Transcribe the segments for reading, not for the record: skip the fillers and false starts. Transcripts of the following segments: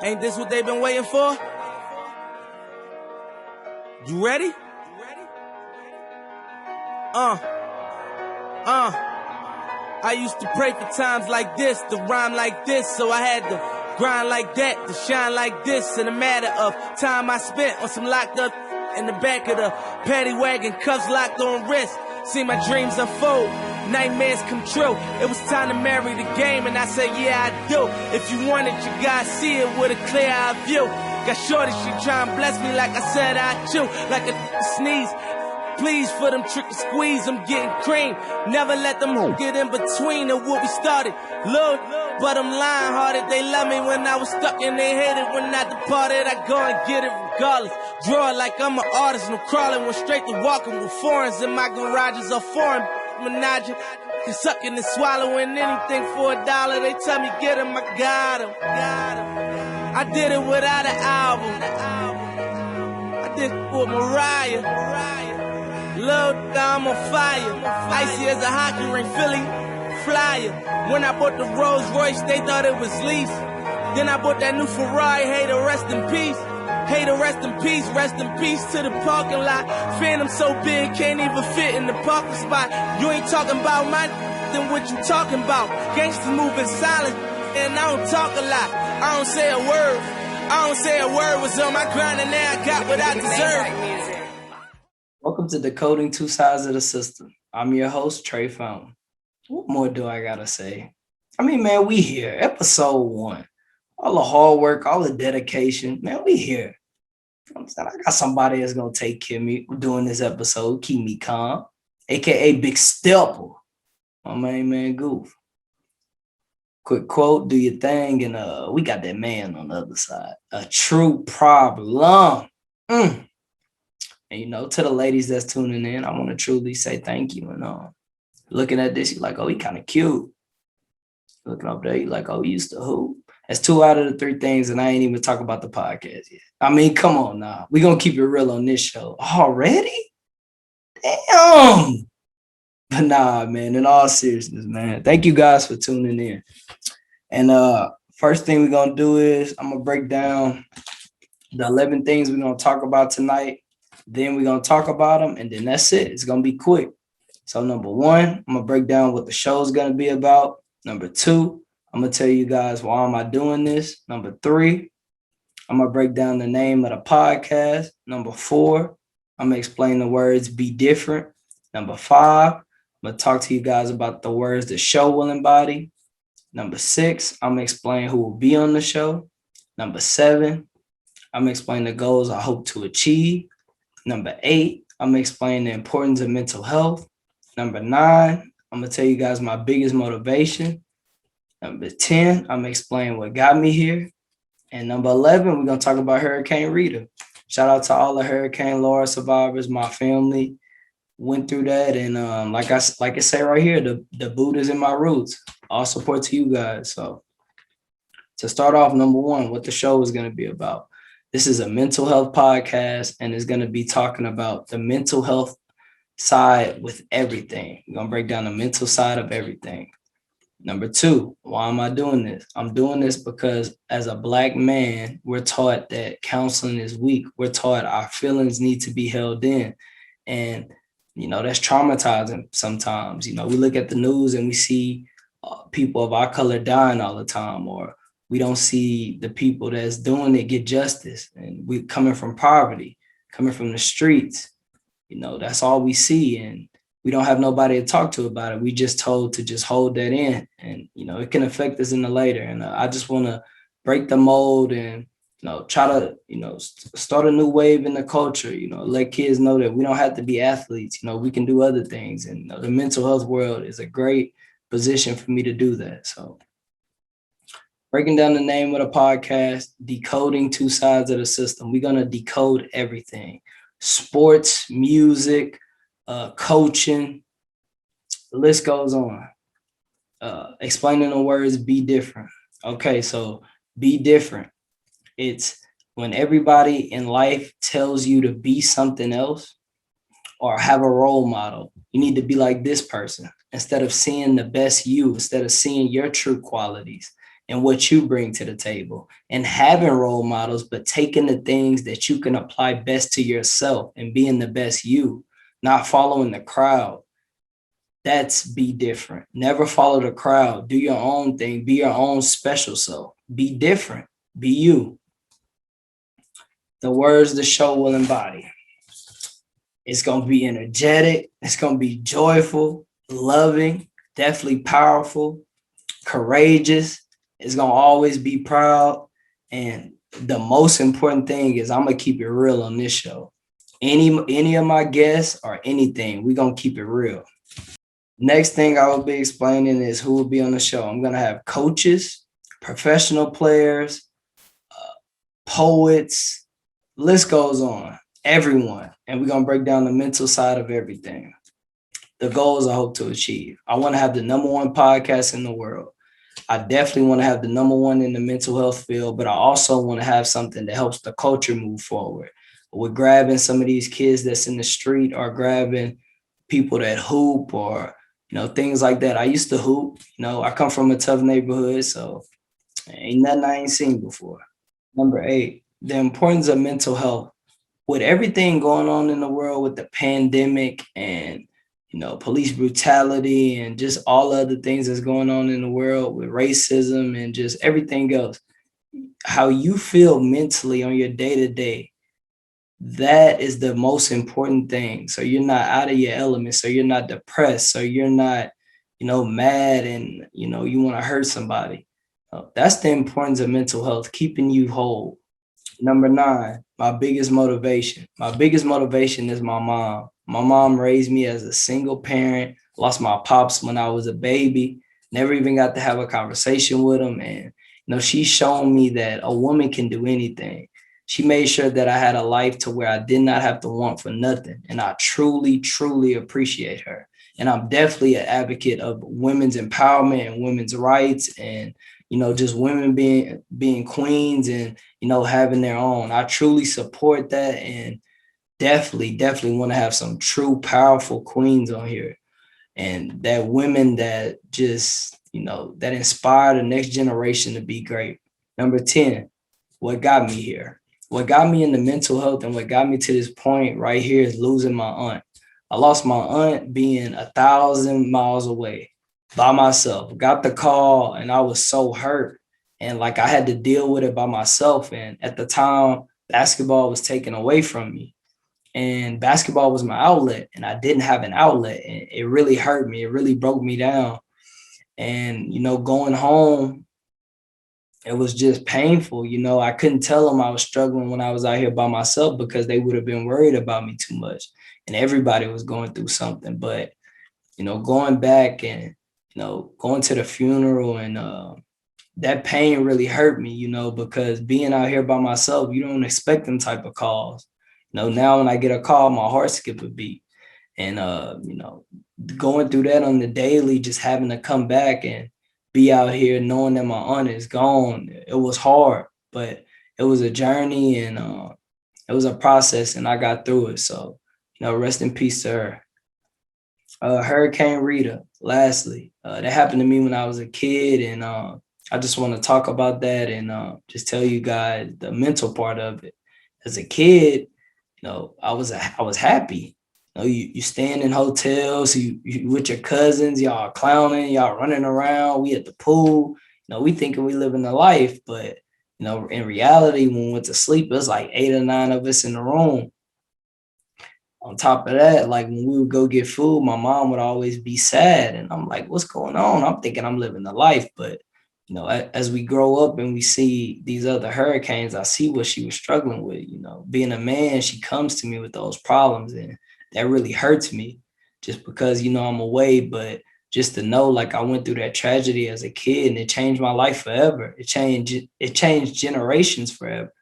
Ain't this what they've been waiting for? You ready? I used to pray for times like this, to rhyme like this, so I had to grind like that, to shine like this. In a matter of time I spent on some locked up in the back of the paddy wagon, cuffs locked on wrist. See my dreams unfold, nightmares come true. It was time to marry the game, and I said, yeah, I do. If you want it, you gotta see it with a clear eye view. Got shorty, she try and bless me like I said I chew, like a sneeze. Please for them trick and squeeze, I'm getting cream. Never let them get in between of what we started. Look, but I'm lying hearted. They love me when I was stuck and they hated when I departed. I go and get it regardless. Draw it like I'm an artist. No crawling, went straight to walking with foreigns in my garages or foreign menage. Sucking and swallowing anything for $1. They tell me get him, I got him. I did it without an album. I did it for Mariah. Lord, I'm on fire. Icy as a hockey ring, Philly flyer. When I bought the Rolls Royce, they thought it was lease. Then I bought that new Ferrari. Hey, to rest in peace. Hey, to rest in peace. Rest in peace to the parking lot. Phantom so big, can't even fit in the parking spot. You ain't talking about my then what you talking about? Gangsters moving silent, and I don't talk a lot. I don't say a word. I don't say a word. Was on my grind, and now I got what I deserve. Welcome to Decoding Two Sides of the System. I'm your host, Trey Fountain. What more do I gotta say? I mean, man, we here. Episode 1. All the hard work, all the dedication. Man, we here. I got somebody that's gonna take care of me doing this episode, keep me calm, aka Big Stepper. My main man, Goof. Quick quote, do your thing, and we got that man on the other side. A true problem. And, to the ladies that's tuning in, I want to truly say thank you. And looking at this, you're like, oh, he kind of cute. Looking up there, you're like, oh, he used to hoop. That's 2 out of the 3 things, and I ain't even talk about the podcast yet. I mean, come on now. We're going to keep it real on this show. Already? Damn. But nah, man, in all seriousness, man, thank you guys for tuning in. And first thing we're going to do is I'm going to break down the 11 things we're going to talk about tonight. Then we're going to talk about them, and then that's it. It's going to be quick. So number 1, I'm going to break down what the show is going to be about. Number 2, I'm going to tell you guys why am I doing this. Number 3, I'm going to break down the name of the podcast. Number 4, I'm going to explain the words be different. Number 5, I'm going to talk to you guys about the words the show will embody. Number 6, I'm going to explain who will be on the show. Number 7, I'm going to explain the goals I hope to achieve. Number 8, I'm going to explain the importance of mental health. Number 9, I'm going to tell you guys my biggest motivation. Number 10, I'm going to explain what got me here. And number 11, we're going to talk about Hurricane Rita. Shout out to all the Hurricane Laura survivors. My family went through that. And like I say right here, the Buddha's in my roots. All support to you guys. So to start off, number 1, what the show is going to be about. This is a mental health podcast, and it's going to be talking about the mental health side with everything. We're going to break down the mental side of everything. Number 2, why am I doing this? I'm doing this because as a Black man, we're taught that counseling is weak. We're taught our feelings need to be held in. And, that's traumatizing sometimes. We look at the news and we see people of our color dying all the time, or we don't see the people that's doing it get justice. And we coming from poverty, coming from the streets, that's all we see. And we don't have nobody to talk to about it. We just told to just hold that in. And, it can affect us in the later. And I just want to break the mold and, try to, start a new wave in the culture, let kids know that we don't have to be athletes. We can do other things. And the mental health world is a great position for me to do that. So breaking down the name of the podcast, Decoding Two Sides of the System. We're going to decode everything. Sports, music, coaching, the list goes on. Explaining the words be different. Okay, so be different. It's when everybody in life tells you to be something else or have a role model. You need to be like this person instead of seeing the best you, instead of seeing your true qualities. and what you bring to the table, and having role models, but taking the things that you can apply best to yourself and being the best you, not following the crowd. That's be different. Never follow the crowd. Do your own thing. Be your own special self. Be different. Be you. The words the show will embody. It's going to be energetic. It's going to be joyful, loving, definitely powerful, courageous. It's going to always be proud. And the most important thing is I'm going to keep it real on this show. Any of my guests or anything, we're going to keep it real. Next thing I will be explaining is who will be on the show. I'm going to have coaches, professional players, poets, list goes on, everyone. And we're going to break down the mental side of everything. The goals I hope to achieve. I want to have the #1 podcast in the world. I definitely want to have the #1 in the mental health field, but I also want to have something that helps the culture move forward. We're grabbing some of these kids that's in the street or grabbing people that hoop or, things like that. I used to hoop. I come from a tough neighborhood, so ain't nothing I ain't seen before. Number 8, the importance of mental health. With everything going on in the world with the pandemic and, police brutality and just all other things that's going on in the world with racism and just everything else, how you feel mentally on your day-to-day, that is the most important thing. So you're not out of your element. So you're not depressed. So you're not, mad and, you want to hurt somebody. That's the importance of mental health, keeping you whole. Number 9, my biggest motivation. My biggest motivation is my mom. My mom raised me as a single parent, lost my pops when I was a baby, never even got to have a conversation with him. And, she's shown me that a woman can do anything. She made sure that I had a life to where I did not have to want for nothing. And I truly, truly appreciate her. And I'm definitely an advocate of women's empowerment and women's rights and, just women being queens and, having their own. I truly support that and definitely want to have some true powerful queens on here. And that women that just, that inspire the next generation to be great. Number 10, what got me here? What got me into mental health and what got me to this point right here is losing my aunt. I lost my aunt being 1,000 miles away by myself. Got the call and I was so hurt. And like I had to deal with it by myself. And at the time, basketball was taken away from me. And basketball was my outlet. And I didn't have an outlet. And it really hurt me. It really broke me down. And, going home, it was just painful. I couldn't tell them I was struggling when I was out here by myself because they would have been worried about me too much. And everybody was going through something. But, going back and, going to the funeral and that pain really hurt me, because being out here by myself, you don't expect them type of calls. Now when I get a call, my heart skip a beat. And, going through that on the daily, just having to come back and be out here knowing that my aunt is gone. It was hard, but it was a journey and it was a process and I got through it. So, rest in peace to her. Hurricane Rita, lastly, that happened to me when I was a kid. And I just want to talk about that and just tell you guys the mental part of it. As a kid, I was happy. You staying in hotels, you with your cousins, y'all clowning, y'all running around. We at the pool. We thinking we living the life, but in reality, when we went to sleep, it was like 8 or 9 of us in the room. On top of that, like when we would go get food, my mom would always be sad, and I'm like, "What's going on?" I'm thinking I'm living the life, but as we grow up and we see these other hurricanes, I see what she was struggling with. Being a man, she comes to me with those problems, and that really hurts me just because, I'm away. But just to know, like I went through that tragedy as a kid and it changed my life forever. It changed generations forever.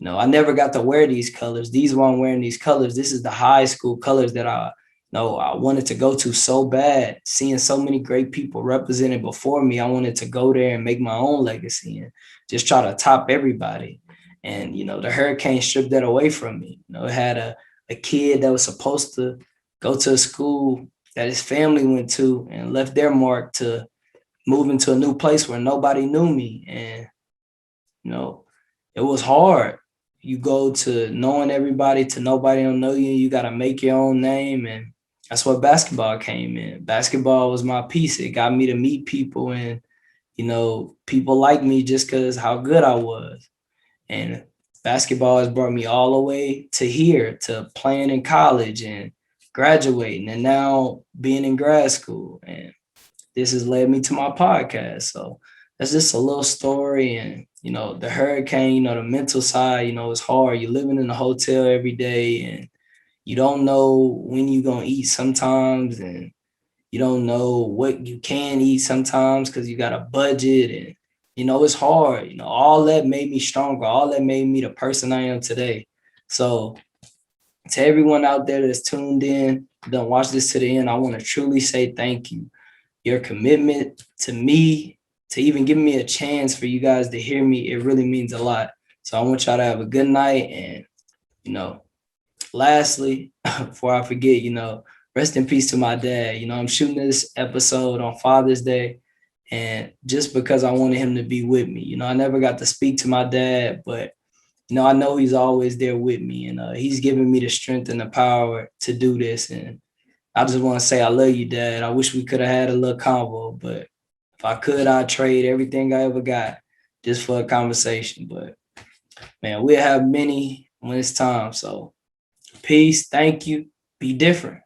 I never got to wear these colors. These were I'm wearing these colors. This is the high school colors that I wanted to go to so bad. Seeing so many great people represented before me, I wanted to go there and make my own legacy and just try to top everybody. And, the hurricane stripped that away from me. It had a kid that was supposed to go to a school that his family went to and left their mark to moving to a new place where nobody knew me. And, it was hard. You go to knowing everybody to nobody don't know you. You got to make your own name. And that's what basketball came in. Basketball was my piece. It got me to meet people and, people like me just because how good I was. And basketball has brought me all the way to here, to playing in college and graduating and now being in grad school. And this has led me to my podcast. So that's just a little story. And, the hurricane, the mental side, it's hard. You're living in a hotel every day and you don't know when you're going to eat sometimes. And you don't know what you can eat sometimes because you got a budget. And, it's hard. All that made me stronger. All that made me the person I am today. So to everyone out there that's tuned in, don't watch this to the end, I want to truly say thank you. Your commitment to me, to even give me a chance for you guys to hear me, it really means a lot. So I want y'all to have a good night. And, lastly, before I forget, rest in peace to my dad. I'm shooting this episode on Father's Day. And just because I wanted him to be with me, I never got to speak to my dad, but, I know he's always there with me. And he's giving me the strength and the power to do this. And I just want to say I love you, Dad. I wish we could have had a little convo, but if I could, I'd trade everything I ever got just for a conversation. But, man, we'll have many when it's time. So peace. Thank you. Be different.